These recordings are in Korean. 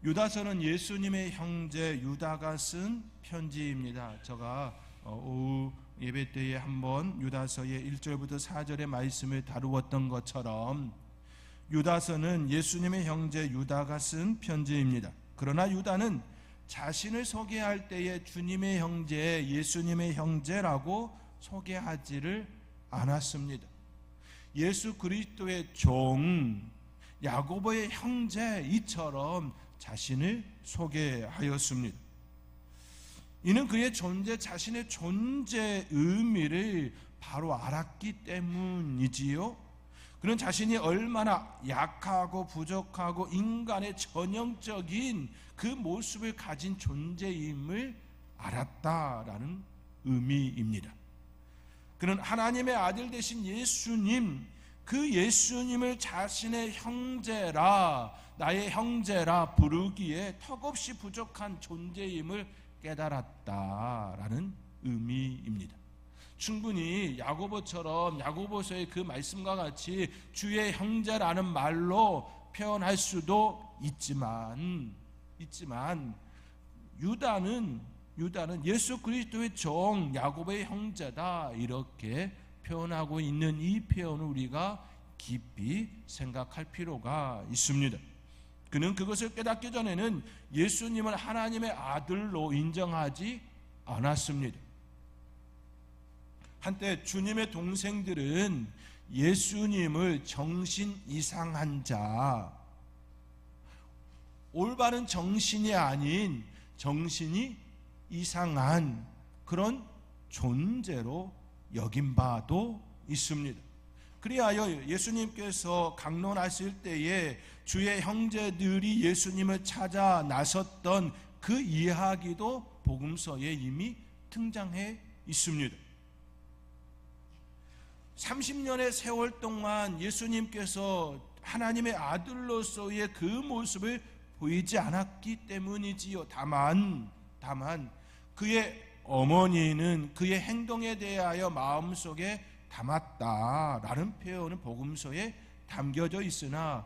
유다서는 예수님의 형제 유다가 쓴 편지입니다. 제가 오후 예배 때에 한번 유다서의 1절부터 4절의 말씀을 다루었던 것처럼 유다서는 예수님의 형제 유다가 쓴 편지입니다. 그러나 유다는 자신을 소개할 때에 주님의 형제, 예수님의 형제라고 소개하지를 않았습니다. 예수 그리스도의 종, 야고보의 형제 이처럼 자신을 소개하였습니다. 이는 그의 자신의 존재 의미를 바로 알았기 때문이지요. 그는 자신이 얼마나 약하고 부족하고 인간의 전형적인 그 모습을 가진 존재임을 알았다라는 의미입니다. 그는 하나님의 아들 되신 예수님, 그 예수님을 자신의 형제라, 나의 형제라 부르기에 턱없이 부족한 존재임을 깨달았다라는 의미입니다. 충분히 야고보처럼 야고보서의 그 말씀과 같이 주의 형제라는 말로 표현할 수도 있지만 유다는 예수 그리스도의 종, 야고보의 형제다 이렇게 표현하고 있는 이 표현을 우리가 깊이 생각할 필요가 있습니다. 그는 그것을 깨닫기 전에는 예수님을 하나님의 아들로 인정하지 않았습니다. 한때 주님의 동생들은 예수님을 정신 이상한 자, 올바른 정신이 아닌 정신이 이상한 그런 존재로 여긴 바도 있습니다. 그리하여 예수님께서 강론하실 때에 주의 형제들이 예수님을 찾아 나섰던 그 이야기도 복음서에 이미 등장해 있습니다. 30년의 세월 동안 예수님께서 하나님의 아들로서의 그 모습을 보이지 않았기 때문이지요. 다만 그의 어머니는 그의 행동에 대하여 마음속에 담았다라는 표현은 복음서에 담겨져 있으나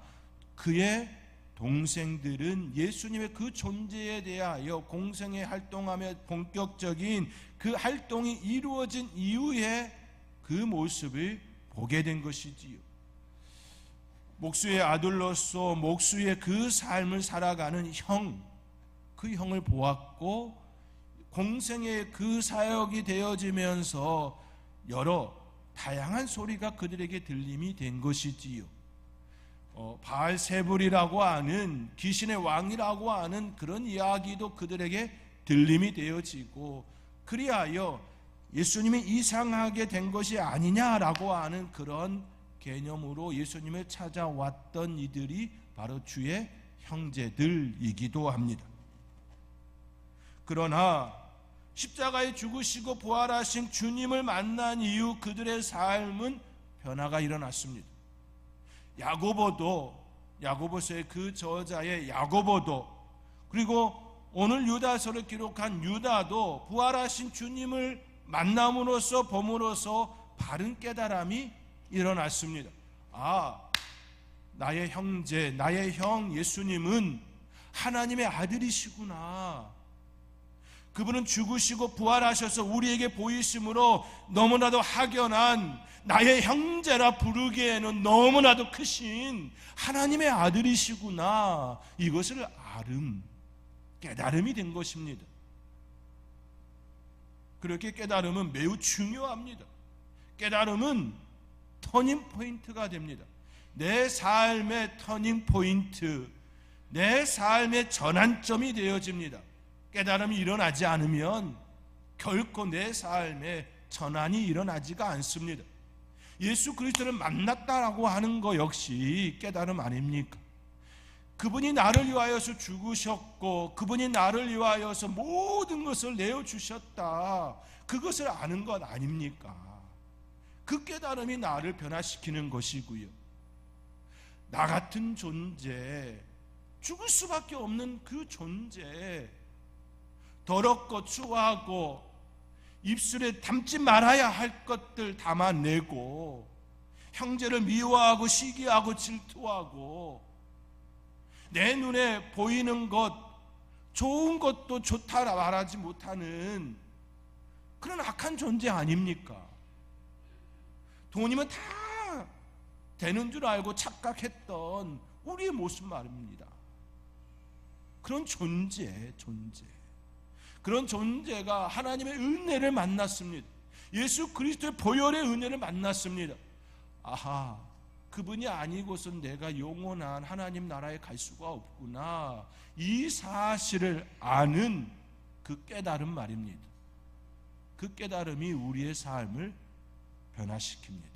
그의 동생들은 예수님의 그 존재에 대하여 공생에 활동하며 본격적인 그 활동이 이루어진 이후에 그 모습을 보게 된 것이지요. 목수의 아들로서 목수의 그 삶을 살아가는 그 형을 보았고 공생의 그 사역이 되어지면서 여러 다양한 소리가 그들에게 들림이 된 것이지요. 바알세불이라고 하는 귀신의 왕이라고 하는 그런 이야기도 그들에게 들림이 되어지고 그리하여 예수님이 이상하게 된 것이 아니냐라고 하는 그런 개념으로 예수님을 찾아왔던 이들이 바로 주의 형제들이기도 합니다. 그러나 십자가에 죽으시고 부활하신 주님을 만난 이후 그들의 삶은 변화가 일어났습니다. 야고보서의 그 저자의 야고보도 그리고 오늘 유다서를 기록한 유다도 부활하신 주님을 만남으로써 봄으로써 바른 깨달음이 일어났습니다. 나의 형제, 나의 형 예수님은 하나님의 아들이시구나. 그분은 죽으시고 부활하셔서 우리에게 보이심으로 너무나도 확연한 나의 형제라 부르기에는 너무나도 크신 하나님의 아들이시구나. 이것을 깨달음이 된 것입니다. 그렇게 깨달음은 매우 중요합니다. 깨달음은 터닝 포인트가 됩니다. 내 삶의 터닝 포인트, 내 삶의 전환점이 되어집니다. 깨달음이 일어나지 않으면 결코 내 삶에 전환이 일어나지가 않습니다. 예수 그리스도를 만났다라고 하는 거 역시 깨달음 아닙니까? 그분이 나를 위하여서 죽으셨고 그분이 나를 위하여서 모든 것을 내어주셨다. 그것을 아는 것 아닙니까? 그 깨달음이 나를 변화시키는 것이고요. 나 같은 존재, 죽을 수밖에 없는 그 존재, 더럽고 추하고 입술에 담지 말아야 할 것들 담아내고 형제를 미워하고 시기하고 질투하고 내 눈에 보이는 것, 좋은 것도 좋다 말하지 못하는 그런 악한 존재 아닙니까? 돈이면 다 되는 줄 알고 착각했던 우리의 모습 말입니다. 그런 존재. 그런 존재가 하나님의 은혜를 만났습니다. 예수 그리스도의 보혈의 은혜를 만났습니다. 아하, 그분이 아니고선 내가 영원한 하나님 나라에 갈 수가 없구나. 이 사실을 아는 그 깨달음 말입니다. 그 깨달음이 우리의 삶을 변화시킵니다.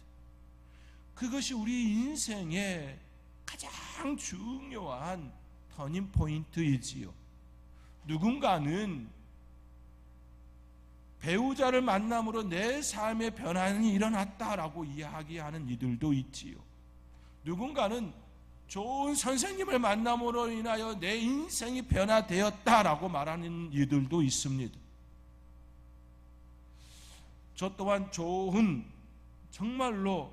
그것이 우리 인생의 가장 중요한 터닝 포인트이지요. 누군가는 배우자를 만남으로 내 삶의 변화는 일어났다라고 이야기하는 이들도 있지요. 누군가는 좋은 선생님을 만남으로 인하여 내 인생이 변화되었다라고 말하는 이들도 있습니다. 저 또한 좋은 정말로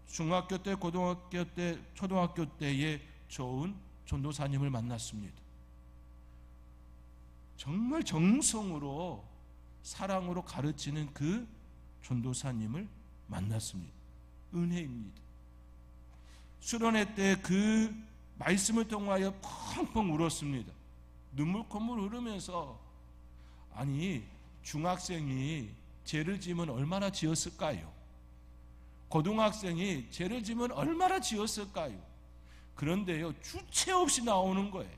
중학교 때, 고등학교 때, 초등학교 때에 좋은 전도사님을 만났습니다. 정말 정성으로 사랑으로 가르치는 그 전도사님을 만났습니다. 은혜입니다. 수련회 때 그 말씀을 통하여 펑펑 울었습니다. 눈물콧물 흐르면서, 아니 중학생이 죄를 지으면 얼마나 지었을까요? 고등학생이 죄를 지으면 얼마나 지었을까요? 그런데요, 주체 없이 나오는 거예요.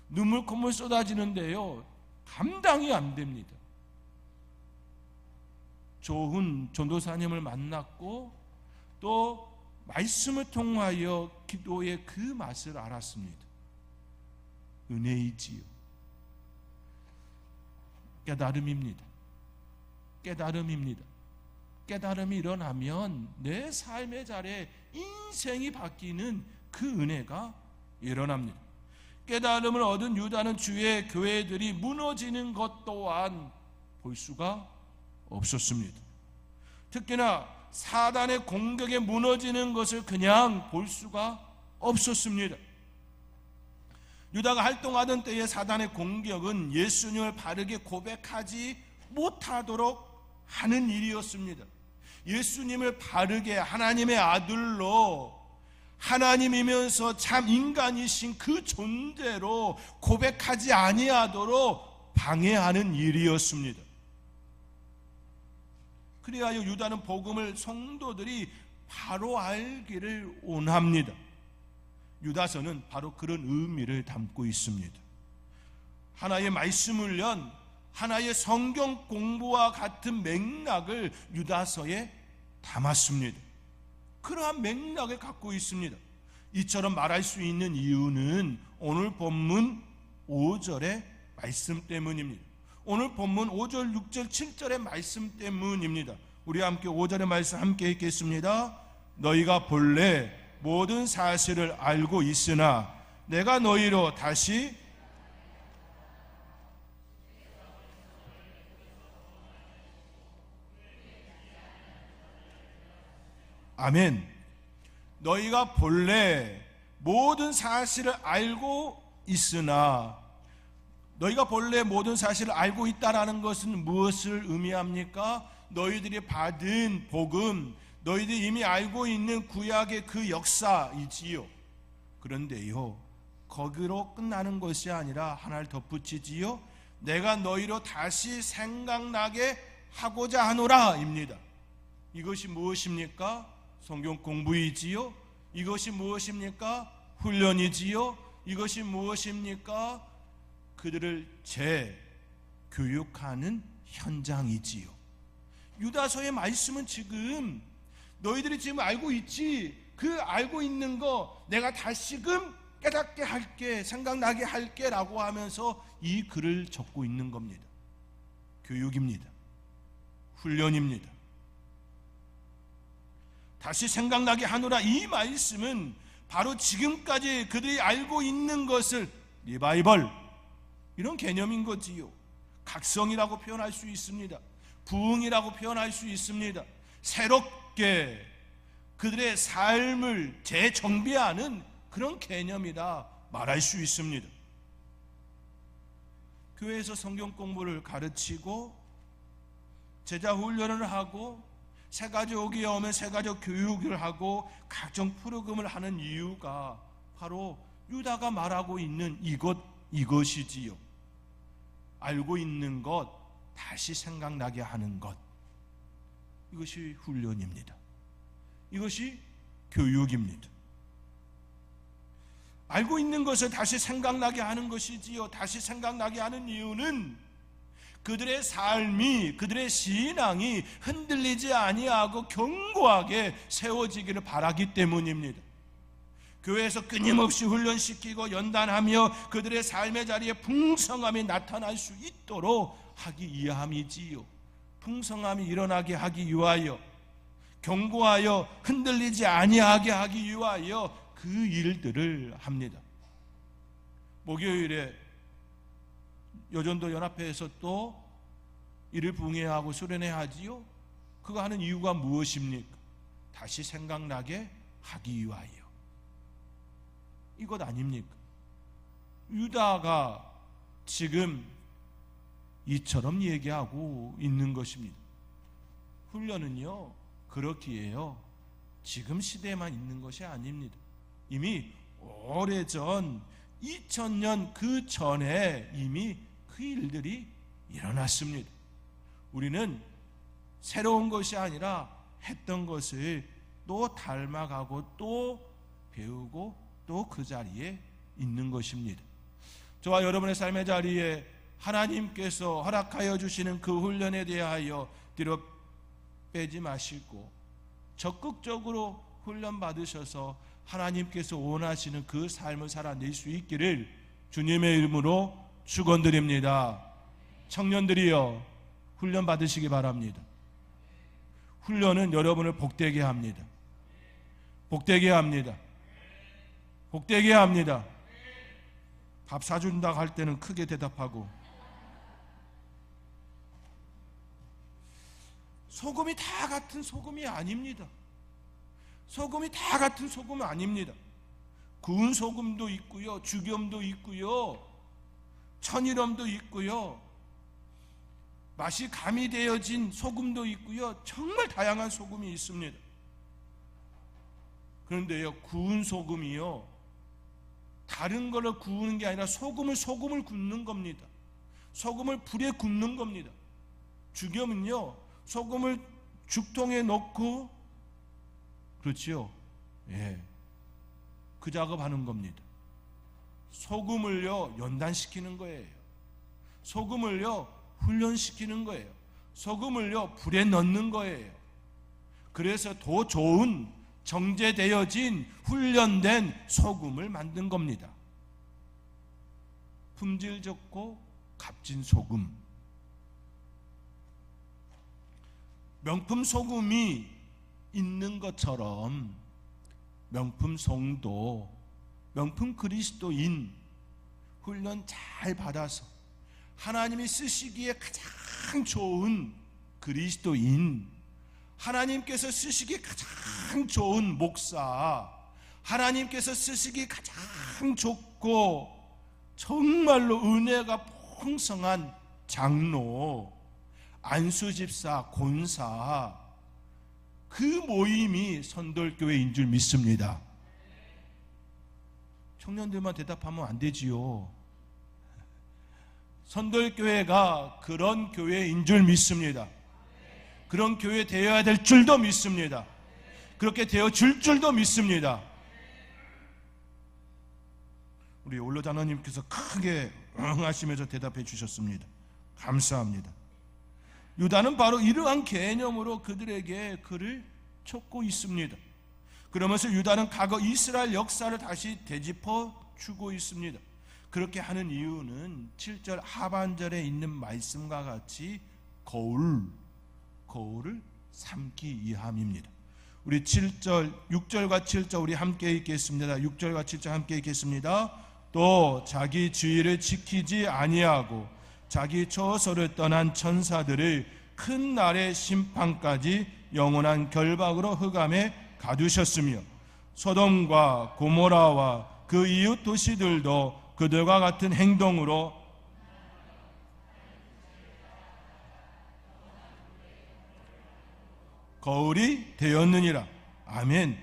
눈물 콧물 쏟아지는데요, 감당이 안 됩니다. 좋은 전도사님을 만났고 또 말씀을 통하여 기도의 그 맛을 알았습니다. 은혜이지요. 깨달음입니다. 깨달음이 일어나면 내 삶의 자리에 인생이 바뀌는 그 은혜가 일어납니다. 깨달음을 얻은 유다는 주의 교회들이 무너지는 것 또한 볼 수가 없었습니다. 특히나 사단의 공격에 무너지는 것을 그냥 볼 수가 없었습니다. 유다가 활동하던 때의 사단의 공격은 예수님을 바르게 고백하지 못하도록 하는 일이었습니다. 예수님을 바르게 하나님의 아들로, 하나님이면서 참 인간이신 그 존재로 고백하지 아니하도록 방해하는 일이었습니다. 그리하여 유다는 복음을 성도들이 바로 알기를 원합니다. 유다서는 바로 그런 의미를 담고 있습니다. 하나의 말씀을 연 하나의 성경 공부와 같은 맥락을 유다서에 담았습니다. 그러한 맥락을 갖고 있습니다. 이처럼 말할 수 있는 이유는 오늘 본문 5절의 말씀 때문입니다. 오늘 본문 5절, 6절, 7절의 말씀 때문입니다. 우리 함께 5절의 말씀 함께 읽겠습니다. 너희가 본래 모든 사실을 알고 있으나 내가 너희로 다시 아멘. 너희가 본래 모든 사실을 알고 있으나, 너희가 본래 모든 사실을 알고 있다라는 것은 무엇을 의미합니까? 너희들이 받은 복음, 너희들이 이미 알고 있는 구약의 그 역사이지요. 그런데요, 거기로 끝나는 것이 아니라 하나를 덧붙이지요. 내가 너희로 다시 생각나게 하고자 하노라 입니다. 이것이 무엇입니까? 성경 공부이지요. 이것이 무엇입니까? 훈련이지요. 이것이 무엇입니까? 그들을 재교육하는 현장이지요. 유다서의 말씀은 지금 너희들이 지금 알고 있지, 그 알고 있는 거 내가 다시금 깨닫게 할게, 생각나게 할게 라고 하면서 이 글을 적고 있는 겁니다. 교육입니다. 훈련입니다. 다시 생각나게 하노라, 이 말씀은 바로 지금까지 그들이 알고 있는 것을 리바이벌, 이런 개념인 거지요. 각성이라고 표현할 수 있습니다. 부흥이라고 표현할 수 있습니다. 새롭게 그들의 삶을 재정비하는 그런 개념이라 말할 수 있습니다. 교회에서 성경 공부를 가르치고 제자 훈련을 하고 새가족이 오면 새가족 교육을 하고 각종 프로그램을 하는 이유가 바로 유다가 말하고 있는 이것이지요. 알고 있는 것 다시 생각나게 하는 것, 이것이 훈련입니다. 이것이 교육입니다. 알고 있는 것을 다시 생각나게 하는 것이지요. 다시 생각나게 하는 이유는 그들의 삶이, 그들의 신앙이 흔들리지 아니하고 견고하게 세워지기를 바라기 때문입니다. 교회에서 끊임없이 훈련시키고 연단하며 그들의 삶의 자리에 풍성함이 나타날 수 있도록 하기 위함이지요. 풍성함이 일어나게 하기 위하여, 견고하여 흔들리지 아니하게 하기 위하여 그 일들을 합니다. 목요일에 여전도 연합회에서 또 이를 붕해하고 수련해야 하지요. 그거 하는 이유가 무엇입니까? 다시 생각나게 하기 위하여. 이것 아닙니까? 유다가 지금 이처럼 얘기하고 있는 것입니다. 훈련은요, 그렇기에요, 지금 시대에만 있는 것이 아닙니다. 이미 오래전 2000년 그 전에 이미 그 일들이 일어났습니다. 우리는 새로운 것이 아니라 했던 것을 또 닮아가고 또 배우고 또 그 자리에 있는 것입니다. 저와 여러분의 삶의 자리에 하나님께서 허락하여 주시는 그 훈련에 대하여 뒤로 빼지 마시고 적극적으로 훈련 받으셔서 하나님께서 원하시는 그 삶을 살아낼 수 있기를 주님의 이름으로 축원드립니다. 청년들이여, 훈련 받으시기 바랍니다. 훈련은 여러분을 복되게 합니다. 복되게 합니다. 복되게 합니다. 밥 사준다고 할 때는 크게 대답하고, 소금이 다 같은 소금이 아닙니다. 소금이 다 같은 소금은 아닙니다. 구운 소금도 있고요, 죽염도 있고요, 천일염도 있고요, 맛이 가미되어진 소금도 있고요, 정말 다양한 소금이 있습니다. 그런데요, 구운 소금이요, 다른 거를 구우는 게 아니라 소금을 굽는 겁니다. 소금을 불에 굽는 겁니다. 죽염은요, 소금을 죽통에 넣고, 그렇지요? 예, 그 작업하는 겁니다. 소금을요, 연단시키는 거예요. 소금을요, 훈련시키는 거예요. 소금을요, 불에 넣는 거예요. 그래서 더 좋은 정제되어진 훈련된 소금을 만든 겁니다. 품질 좋고 값진 소금. 명품 소금이 있는 것처럼 명품 성도, 명품 그리스도인 훈련 잘 받아서 하나님이 쓰시기에 가장 좋은 그리스도인, 하나님께서 쓰시기에 가장 좋은 목사, 하나님께서 쓰시기에 가장 좋고 정말로 은혜가 풍성한 장로, 안수집사, 권사, 그 모임이 선돌교회인 줄 믿습니다. 청년들만 대답하면 안 되지요. 선돌교회가 그런 교회인 줄 믿습니다. 그런 교회 되어야 될 줄도 믿습니다. 그렇게 되어줄 줄도 믿습니다. 우리 올로자너님께서 크게 응하시면서 대답해 주셨습니다. 감사합니다. 유다는 바로 이러한 개념으로 그들에게 글을 쫓고 있습니다. 그러면서 유다는 과거 이스라엘 역사를 다시 되짚어 주고 있습니다. 그렇게 하는 이유는 7절 하반절에 있는 말씀과 같이 거울을 삼기 위함입니다. 우리 7절, 6절과 7절 우리 함께 읽겠습니다. 6절과 7절 함께 읽겠습니다. 또 자기 주의를 지키지 아니하고 자기 처소를 떠난 천사들을 큰 날의 심판까지 영원한 결박으로 흑암에 가두셨으며 소돔과 고모라와 그 이웃 도시들도 그들과 같은 행동으로 거울이 되었느니라. 아멘.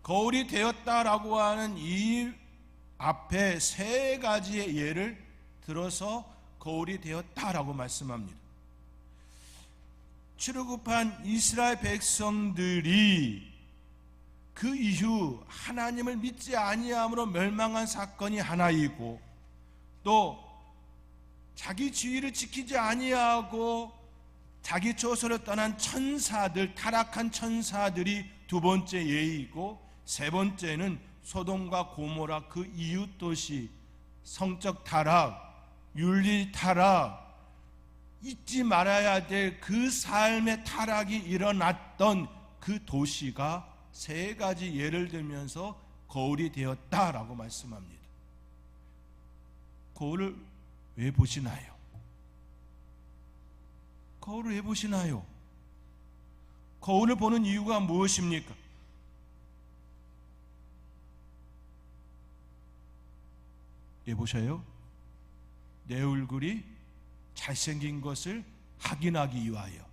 거울이 되었다라고 하는 이 앞에 세 가지의 예를 들어서 거울이 되었다라고 말씀합니다. 출애굽한 이스라엘 백성들이 그 이후 하나님을 믿지 아니함으로 멸망한 사건이 하나이고, 또 자기 지위를 지키지 아니하고 자기 처소를 떠난 천사들, 타락한 천사들이 두 번째 예이고, 세 번째는 소돔과 고모라 그 이웃 도시 성적 타락, 윤리 타락, 잊지 말아야 될 그 삶의 타락이 일어났던 그 도시가 세 가지 예를 들면서 거울이 되었다라고 말씀합니다. 거울을 왜 보시나요? 거울을 왜 보시나요? 거울을 보는 이유가 무엇입니까? 왜 보셔요? 내 얼굴이 잘생긴 것을 확인하기 위하여,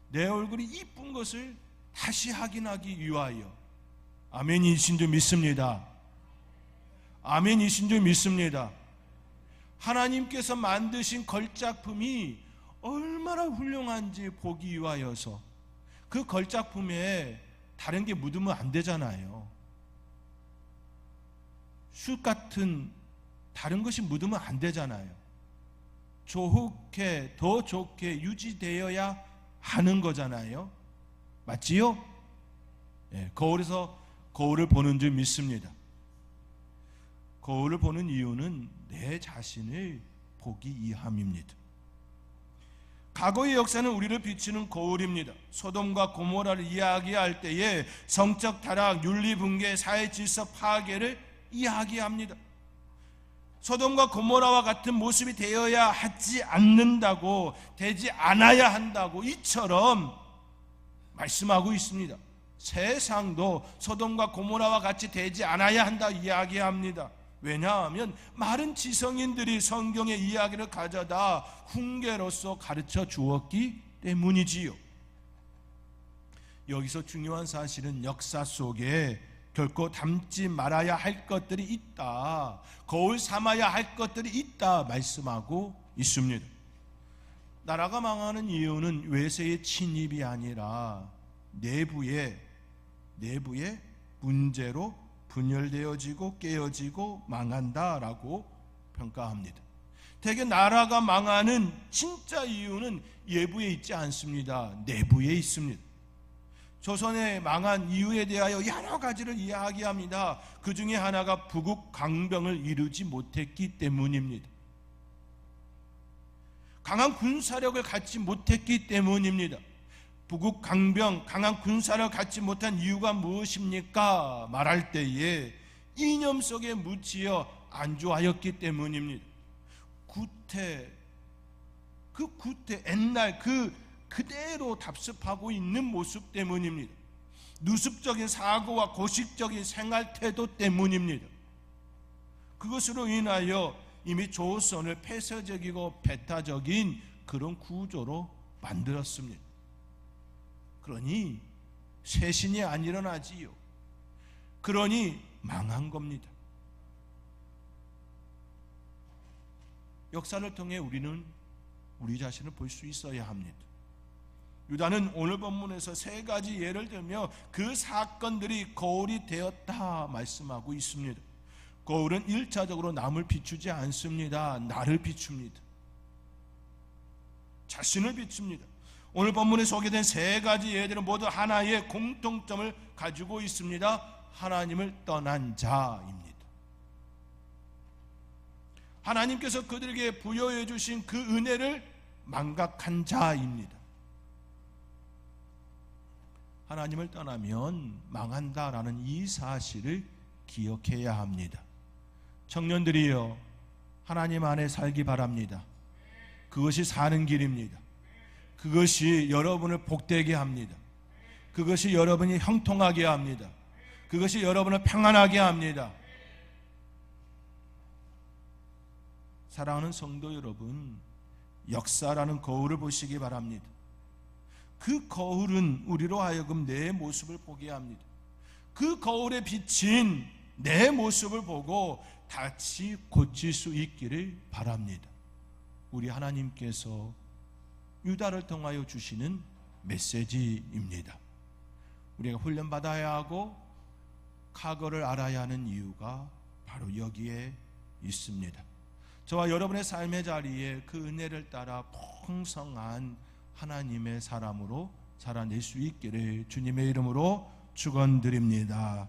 내 얼굴이 이쁜 것을 다시 확인하기 위하여. 아멘이신 줄 믿습니다. 아멘이신 줄 믿습니다. 하나님께서 만드신 걸작품이 얼마나 훌륭한지 보기 위하여서, 그 걸작품에 다른 게 묻으면 안 되잖아요. 숯 같은 다른 것이 묻으면 안 되잖아요. 좋게, 더 좋게 유지되어야 하는 거잖아요. 맞지요? 예, 거울에서 거울을 보는 줄 믿습니다. 거울을 보는 이유는 내 자신을 보기 위함입니다. 과거의 역사는 우리를 비추는 거울입니다. 소돔과 고모라를 이야기할 때에 성적 타락, 윤리 붕괴, 사회 질서 파괴를 이야기합니다. 소돔과 고모라와 같은 모습이 되어야 하지 않는다고, 되지 않아야 한다고 이처럼 말씀하고 있습니다. 세상도 소돔과 고모라와 같이 되지 않아야 한다 이야기합니다. 왜냐하면 많은 지성인들이 성경의 이야기를 가져다 훈계로서 가르쳐 주었기 때문이지요. 여기서 중요한 사실은 역사 속에 결코 담지 말아야 할 것들이 있다, 거울 삼아야 할 것들이 있다 말씀하고 있습니다. 나라가 망하는 이유는 외세의 침입이 아니라 내부의 문제로 분열되어지고 깨어지고 망한다라고 평가합니다. 대개 나라가 망하는 진짜 이유는 외부에 있지 않습니다. 내부에 있습니다. 조선의 망한 이유에 대하여 여러 가지를 이야기합니다. 그 중에 하나가 부국 강병을 이루지 못했기 때문입니다. 강한 군사력을 갖지 못했기 때문입니다. 부국 강병, 강한 군사력을 갖지 못한 이유가 무엇입니까? 말할 때에 이념 속에 묻히어 안주하였기 때문입니다. 구태 옛날 그대로 답습하고 있는 모습 때문입니다. 누습적인 사고와 고식적인 생활 태도 때문입니다. 그것으로 인하여 이미 조선을 폐쇄적이고 배타적인 그런 구조로 만들었습니다. 그러니 쇄신이 안 일어나지요. 그러니 망한 겁니다. 역사를 통해 우리는 우리 자신을 볼 수 있어야 합니다. 유다는 오늘 본문에서 세 가지 예를 들며 그 사건들이 거울이 되었다 말씀하고 있습니다. 거울은 1차적으로 남을 비추지 않습니다. 나를 비춥니다. 자신을 비춥니다. 오늘 본문에 소개된 세 가지 예들은 모두 하나의 공통점을 가지고 있습니다. 하나님을 떠난 자입니다. 하나님께서 그들에게 부여해 주신 그 은혜를 망각한 자입니다. 하나님을 떠나면 망한다라는 이 사실을 기억해야 합니다. 청년들이여, 하나님 안에 살기 바랍니다. 그것이 사는 길입니다. 그것이 여러분을 복되게 합니다. 그것이 여러분이 형통하게 합니다. 그것이 여러분을 평안하게 합니다. 사랑하는 성도 여러분, 역사라는 거울을 보시기 바랍니다. 그 거울은 우리로 하여금 내 모습을 보게 합니다. 그 거울에 비친 내 모습을 보고 다시 고칠 수 있기를 바랍니다. 우리 하나님께서 유다를 통하여 주시는 메시지입니다. 우리가 훈련받아야 하고 과거를 알아야 하는 이유가 바로 여기에 있습니다. 저와 여러분의 삶의 자리에 그 은혜를 따라 풍성한 하나님의 사람으로 살아낼 수 있기를 주님의 이름으로 축원드립니다.